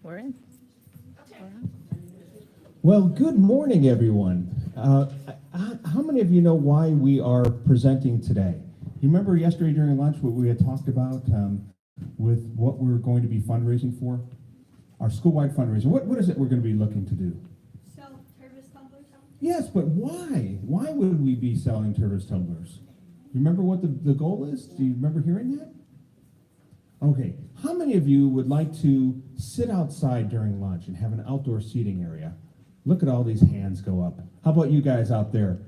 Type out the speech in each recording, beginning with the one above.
We're in. Well, good morning, everyone. How many of you know why we are presenting today? You remember yesterday during lunch what we had talked about with what we're going to be fundraising for? Our school-wide fundraiser. What is it we're going to be looking to do? Sell Tervis tumblers? Yes, but why? Why would we be selling Tervis tumblers? You remember what the goal is? Do you remember hearing that? Okay. How many of you would like to sit outside during lunch and have an outdoor seating area? Look at all these hands go up. How about you guys out there?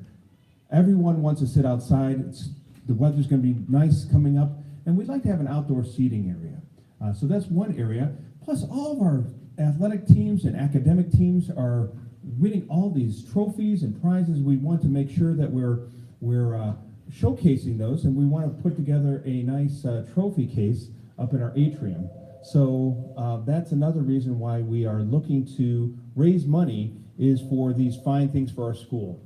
Everyone wants to sit outside. The weather's going to be nice coming up, and we'd like to have an outdoor seating area. So that's one area. Plus, all of our athletic teams and academic teams are winning all these trophies and prizes. We want to make sure that we're showcasing those, and we want to put together a nice trophy case up in our atrium. So that's another reason why we are looking to raise money is for these fine things for our school.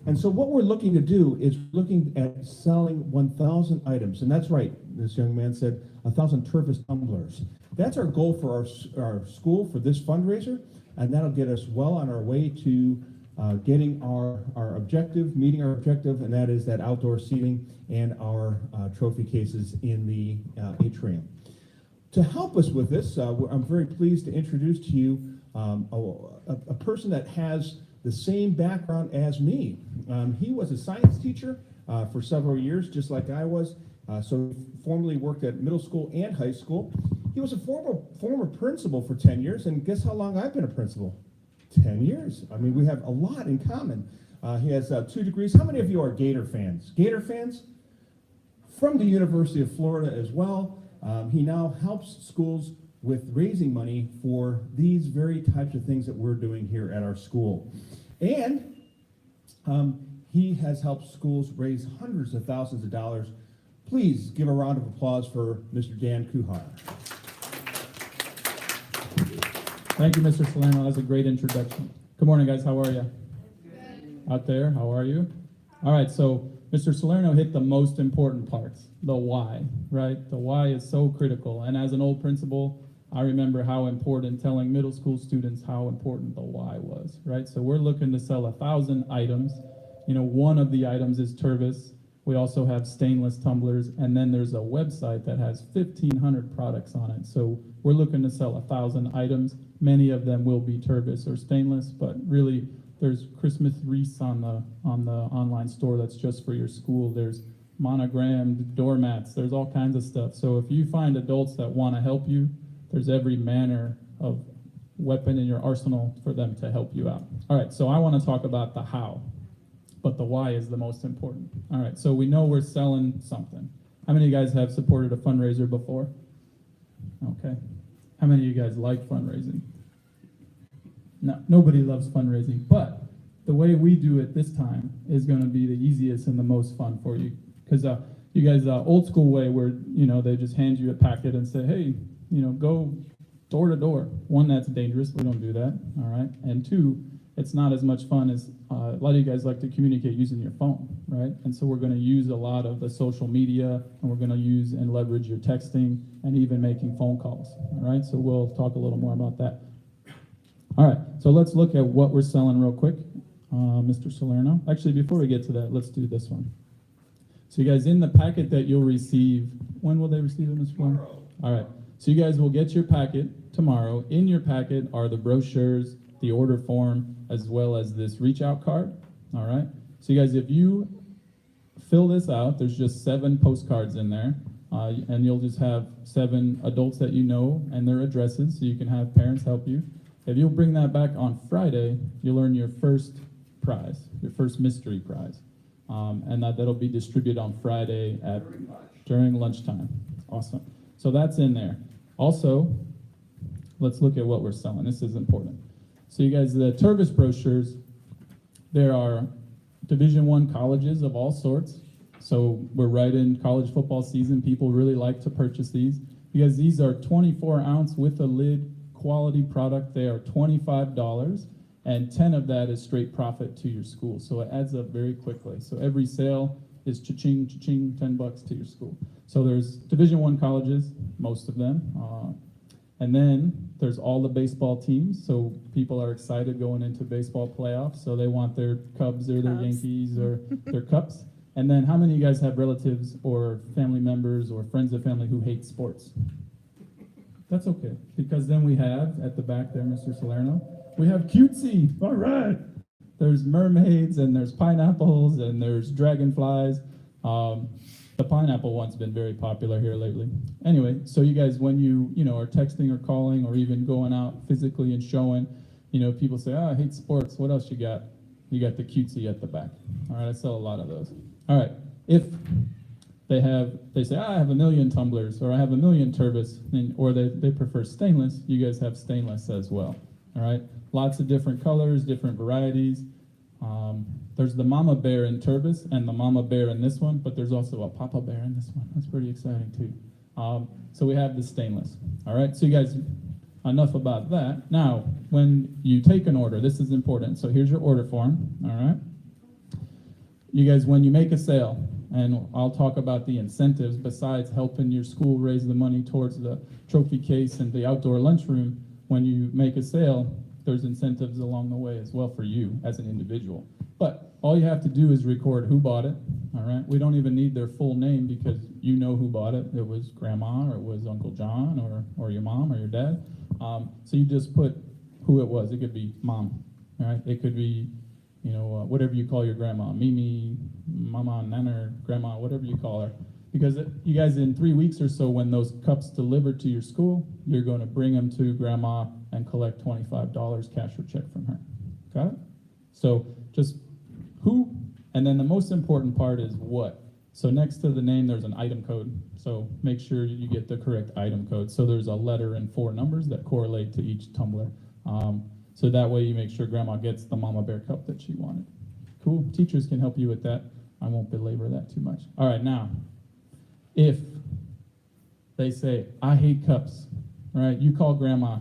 And so what we're looking to do is looking at selling 1,000 items. And that's right, this young man said 1,000 Tervis tumblers. That's our goal for our school for this fundraiser, and that'll get us well on our way to getting our objective, meeting our objective, and that is that outdoor seating and our trophy cases in the atrium. To help us with this, I'm very pleased to introduce to you a person that has the same background as me. He was a science teacher for several years, just like I was. So he formerly worked at middle school and high school. He was a former principal for 10 years, and guess how long I've been a principal? 10 years. I mean, we have a lot in common. He has 2 degrees. How many of you are Gator fans? Gator fans? From the University of Florida as well. He now helps schools with raising money for these very types of things that we're doing here at our school. And he has helped schools raise hundreds of thousands of dollars. Please give a round of applause for Mr. Dan Kuhar. Thank you, Mr. Salerno. That's a great introduction. Good morning, guys. How are you? Good. Out there, how are you? All right, so Mr. Salerno hit the most important parts, the why, right? The why is so critical. And as an old principal, I remember how important telling middle school students how important the why was, right? So we're looking to sell 1,000 items. You know, one of the items is Tervis. We also have stainless tumblers, and then there's a website that has 1,500 products on it. So we're looking to sell 1,000 items. Many of them will be Tervis or stainless, but really there's Christmas wreaths on the online store that's just for your school. There's monogrammed doormats. There's all kinds of stuff. So if you find adults that want to help you, there's every manner of weapon in your arsenal for them to help you out. All right, so I want to talk about the how, but the why is the most important. All right, so we know we're selling something. How many of you guys have supported a fundraiser before? Okay. How many of you guys like fundraising? No, nobody loves fundraising, but the way we do it this time is going to be the easiest and the most fun for you. Because you guys, old school way where, you know, they just hand you a packet and say, hey, you know, go door to door. One, that's dangerous. We don't do that. All right. And 2, it's not as much fun as a lot of you guys like to communicate using your phone, right? And so we're going to use a lot of the social media, and we're going to use and leverage your texting and even making phone calls. All right. So we'll talk a little more about that. All right. So let's look at what we're selling real quick. Mr. Salerno. Actually, before we get to that, let's do this one. So you guys, in the packet that you'll receive, when will they receive it, Mr. Salerno? All right. So you guys will get your packet tomorrow. In your packet are the brochures, the order form, as well as this reach out card. All right. So you guys, if you fill this out, there's just 7 postcards in there, and you'll just have 7 adults that you know and their addresses, so you can have parents help you. If you'll bring that back on Friday, you'll earn your first prize, your first mystery prize, and that'll be distributed on Friday during lunchtime. Awesome. So that's in there. Also, let's look at what we're selling. This is important. So you guys, the Tervis brochures, there are Division I colleges of all sorts. So we're right in college football season. People really like to purchase these. Because these are 24 ounce with a lid quality product. They are $25, and 10 of that is straight profit to your school. So it adds up very quickly. So every sale is cha-ching, cha-ching, $10 to your school. So there's Division I colleges, most of them. And then there's all the baseball teams, so people are excited going into baseball playoffs, so they want their Cubs or their Cubs. Yankees or their Cups. And then how many of you guys have relatives or family members or friends of family who hate sports? That's okay, because then we have, at the back there, Mr. Salerno, we have cutesy, all right. There's mermaids, and there's pineapples, and there's dragonflies. The pineapple one's been very popular here lately. Anyway, so you guys, when you are texting or calling or even going out physically and showing, people say, oh, I hate sports. What else you got? You got the cutesy at the back. All right, I sell a lot of those. All right, if they say, I have 1,000,000 tumblers, or I have 1,000,000 Tervis, or they prefer stainless, you guys have stainless as well. All right, lots of different colors, different varieties. There's the mama bear in Tervis and the mama bear in this one, but there's also a papa bear in this one. That's pretty exciting too. So we have the stainless. All right, so you guys, enough about that. Now, when you take an order, this is important. So here's your order form. All right. You guys, when you make a sale, and I'll talk about the incentives besides helping your school raise the money towards the trophy case and the outdoor lunchroom, when you make a sale, there's incentives along the way as well for you as an individual. But all you have to do is record who bought it, all right? We don't even need their full name because you know who bought it. It was Grandma, or it was Uncle John, or your mom, or your dad. So you just put who it was. It could be Mom, all right? It could be, whatever you call your grandma, Mimi, Mama, Nana, Grandma, whatever you call her. Because you guys, in 3 weeks or so, when those cups delivered to your school, you're going to bring them to Grandma and collect $25 cash or check from her. Got it? So just who, and then the most important part is what. So next to the name, there's an item code. So make sure you get the correct item code. So there's a letter and 4 numbers that correlate to each tumbler. So that way you make sure Grandma gets the Mama Bear cup that she wanted. Cool. Teachers can help you with that. I won't belabor that too much. All right, now, if they say, I hate cups, all right, you call Grandma,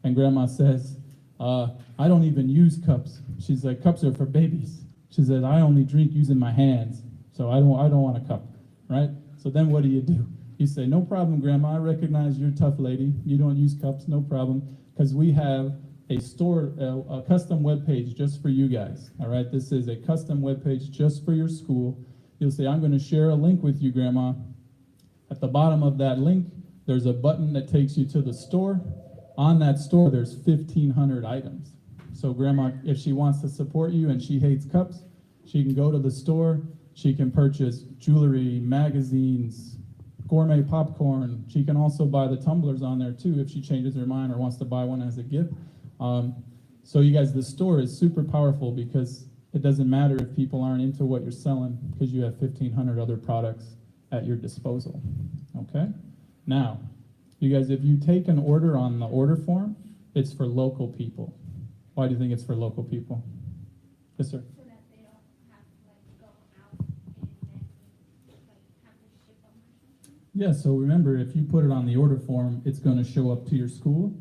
and Grandma says, I don't even use cups. She's like, cups are for babies. She says, I only drink using my hands, so I don't want a cup, right? So then what do? You say, no problem, Grandma, I recognize you're a tough lady. You don't use cups, no problem, because we have a store, a custom web page just for you guys, all right? This is a custom web page just for your school. You'll say, I'm going to share a link with you, Grandma. At the bottom of that link, there's a button that takes you to the store. On that store, there's 1,500 items. So Grandma, if she wants to support you and she hates cups, she can go to the store. She can purchase jewelry, magazines, gourmet popcorn. She can also buy the tumblers on there too if she changes her mind or wants to buy one as a gift. So you guys, the store is super powerful because it doesn't matter if people aren't into what you're selling because you have 1,500 other products at your disposal, okay? Now, you guys, if you take an order on the order form, it's for local people. Why do you think it's for local people? Yes, sir? So that they don't have to go out and then have to ship them or something? Yeah, so remember, if you put it on the order form, it's gonna show up to your school,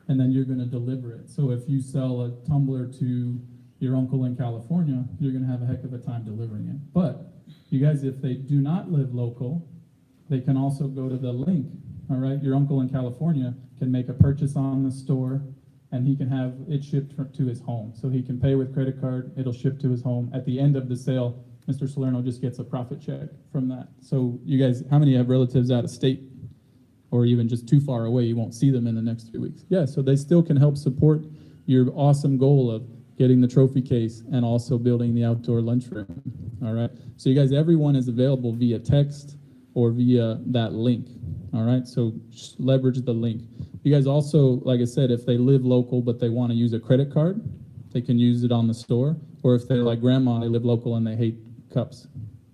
and then you're gonna deliver it. So if you sell a tumbler to your uncle in California, you're gonna have a heck of a time delivering it. But you guys, if they do not live local, they can also go to the link, all right? Your uncle in California can make a purchase on the store, and he can have it shipped to his home. So he can pay with credit card, it'll ship to his home. At the end of the sale, Mr. Salerno just gets a profit check from that. So you guys, how many have relatives out of state or even just too far away? You won't see them in the next 2 weeks. Yeah, so they still can help support your awesome goal of getting the trophy case and also building the outdoor lunchroom, all right? So you guys, everyone is available via text or via that link, all right? So just leverage the link. You guys also, like I said, if they live local but they want to use a credit card, they can use it on the store. Or if they're like Grandma, they live local and they hate cups,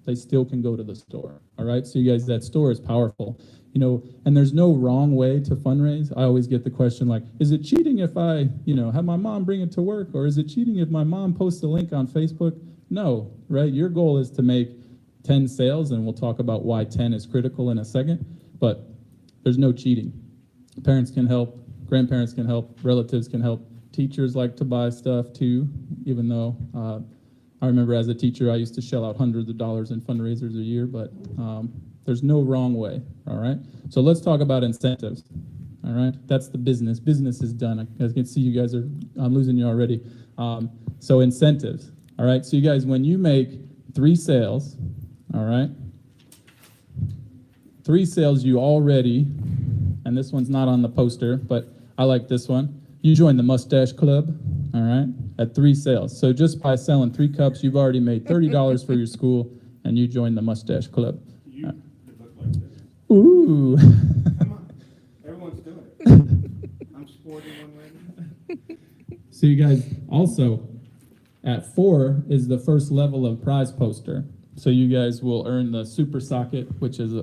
they still can go to the store, all right? So you guys, that store is powerful. And there's no wrong way to fundraise. I always get the question like, is it cheating if I, have my mom bring it to work? Or is it cheating if my mom posts a link on Facebook? No, right? Your goal is to make 10 sales, and we'll talk about why 10 is critical in a second, but there's no cheating. Parents can help, grandparents can help, relatives can help. Teachers like to buy stuff too, even though I remember as a teacher, I used to shell out hundreds of dollars in fundraisers a year, but there's no wrong way, all right? So let's talk about incentives, all right? That's the business. Business is done. I can see you guys I'm losing you already. So incentives, all right? So you guys, when you make 3 sales, all right? 3 sales you already, and this one's not on the poster, but I like this one. You join the Mustache Club, all right, at 3 sales. So just by selling 3 cups, you've already made $30 for your school, and you join the Mustache Club. You could look like this. Ooh. Come on, everyone's doing it. I'm sporting one right now. So you guys, also, at 4 is the first level of prize poster. So you guys will earn the Super Socket, which is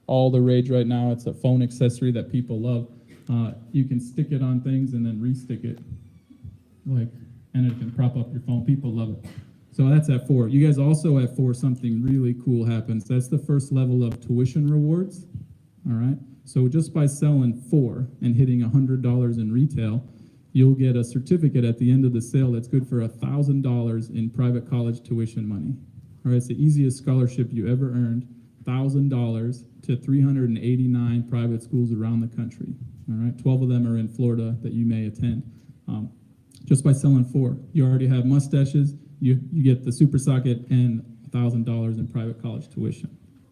all the rage right now. It's a phone accessory that people love. You can stick it on things and then re-stick it, and it can prop up your phone. People love it. So that's at 4. You guys also at 4, something really cool happens. That's the first level of tuition rewards, all right? So just by selling 4 and hitting $100 in retail, you'll get a certificate at the end of the sale that's good for $1,000 in private college tuition money. All right, it's the easiest scholarship you ever earned, $1,000 to 389 private schools around the country. All right, 12 of them are in Florida that you may attend. Just by selling 4, you already have mustaches, you get the Super Socket and $1,000 in private college tuition.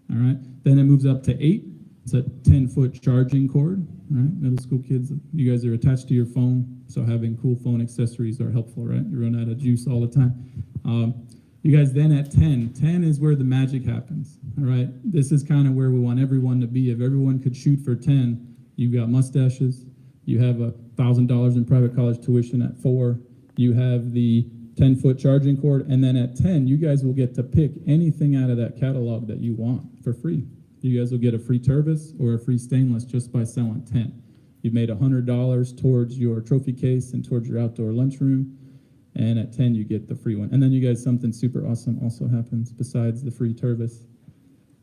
All right, then it moves up to 8. It's a 10-foot charging cord. All right, middle school kids, you guys are attached to your phone, so having cool phone accessories are helpful, right? You run out of juice all the time. You guys then at 10 is where the magic happens. All right, this is kind of where we want everyone to be. If everyone could shoot for 10, you've got mustaches, you have $1,000 in private college tuition at 4, you have the 10-foot charging cord, and then at 10, you guys will get to pick anything out of that catalog that you want for free. You guys will get a free Tervis or a free stainless just by selling 10. You've made $100 towards your trophy case and towards your outdoor lunchroom, and at 10, you get the free one. And then you guys, something super awesome also happens besides the free Tervis.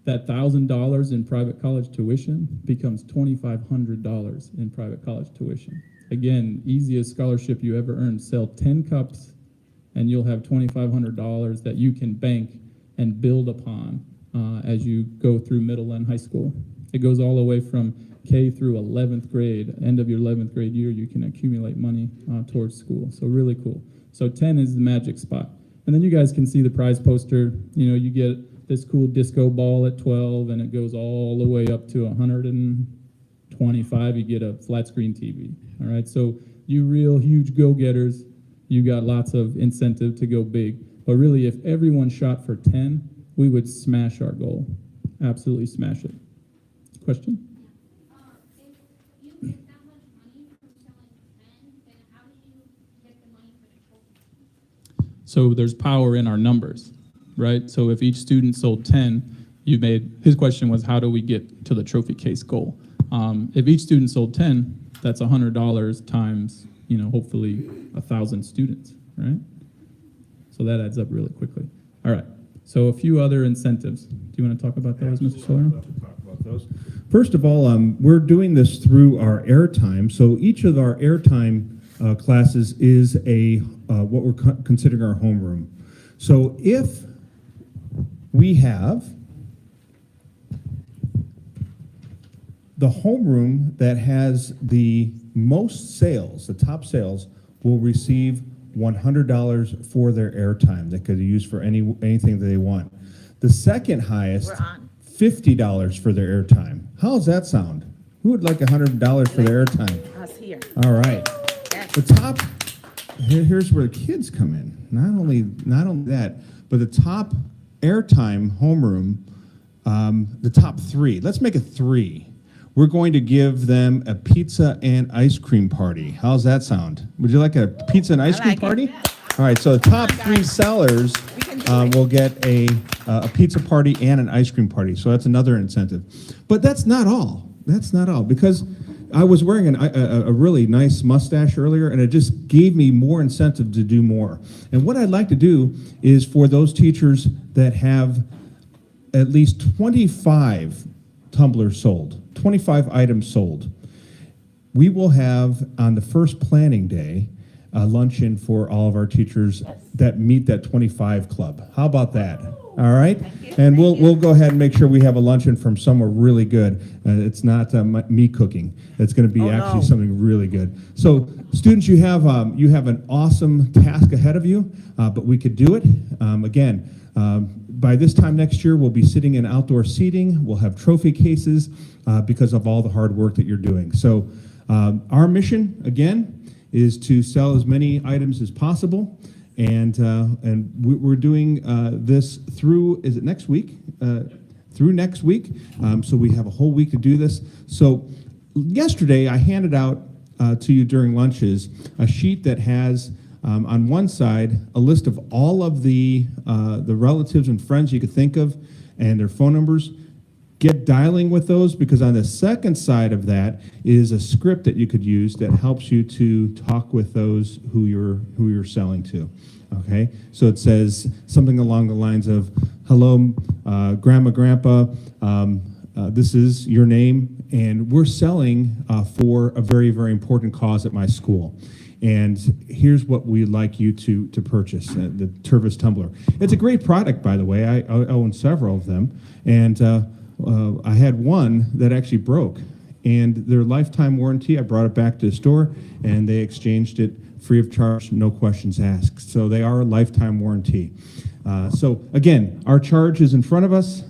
That $1,000 in private college tuition becomes $2,500 in private college tuition. Again, easiest scholarship you ever earned. Sell 10 cups, and you'll have $2,500 that you can bank and build upon as you go through middle and high school. It goes all the way from K through 11th grade. End of your 11th grade year, you can accumulate money towards school. So really cool. So 10 is the magic spot. And then you guys can see the prize poster. You know, you get this cool disco ball at 12, and it goes all the way up to 125. You get a flat screen TV. All right, so you real huge go-getters, you got lots of incentive to go big. But really, if everyone shot for 10, we would smash our goal. Absolutely smash it. Question? If you get that much money from selling 10, then how do you get the money for the trophy? So there's power in our numbers, right? So if each student sold 10, his question was, how do we get to the trophy case goal? If each student sold 10, that's $100 times, hopefully 1,000 students, right? So that adds up really quickly. All right, so a few other incentives. Do you want to talk about those, Mr. Salerno? I'd love to talk about those. First of all, we're doing this through our airtime. So each of our airtime classes is what we're considering our homeroom. So if we have the homeroom that has the most sales, the top sales, will receive $100 for their airtime. They could use for anything that they want. The second highest, $50 for their airtime. How does that sound? Who would like $100 for their airtime? Us here. All right. The top, here's where the kids come in. Not only that, but the top airtime homeroom, the top 3. Let's make it 3. We're going to give them a pizza and ice cream party. How's that sound? Would you like a pizza and ice cream party? All right, so the top 3 sellers will get a pizza party and an ice cream party. So that's another incentive. But that's not all. That's not all, because I was wearing a really nice mustache earlier, and it just gave me more incentive to do more. And what I'd like to do is for those teachers that have at least 25 tumblers sold, 25 items sold, we will have on the first planning day a luncheon for all of our teachers that meet that 25 club. How about that? All right? And we'll go ahead and make sure we have a luncheon from somewhere really good. It's not me cooking. It's going to be actually something really good. So students, you have an awesome task ahead of you, but we could do it. Again, by this time next year, we'll be sitting in outdoor seating. We'll have trophy cases because of all the hard work that you're doing. So our mission, again, is to sell as many items as possible. And we're doing this through, is it next week? Through next week. So we have a whole week to do this. So yesterday I handed out to you during lunches a sheet that has on one side a list of all of the relatives and friends you could think of and their phone numbers. Get dialing with those, because on the second side of that is a script that you could use that helps you to talk with those who you're selling to. Okay, so it says something along the lines of, "Hello, Grandma, Grandpa. This is your name, and we're selling for a very, very important cause at my school. And here's what we'd like you to purchase, the Tervis tumbler." It's a great product, by the way. I own several of them, and I had one that actually broke, and their lifetime warranty, I brought it back to the store, and they exchanged it free of charge, no questions asked. So they are a lifetime warranty. So again, our charge is in front of us.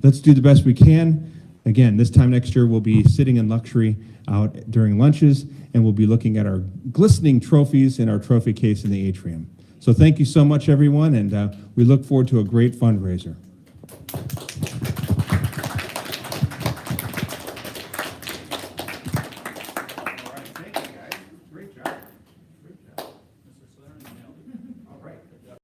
Let's do the best we can. Again, this time next year, we'll be sitting in luxury out during lunches, and we'll be looking at our glistening trophies in our trophy case in the atrium. So thank you so much, everyone, and we look forward to a great fundraiser.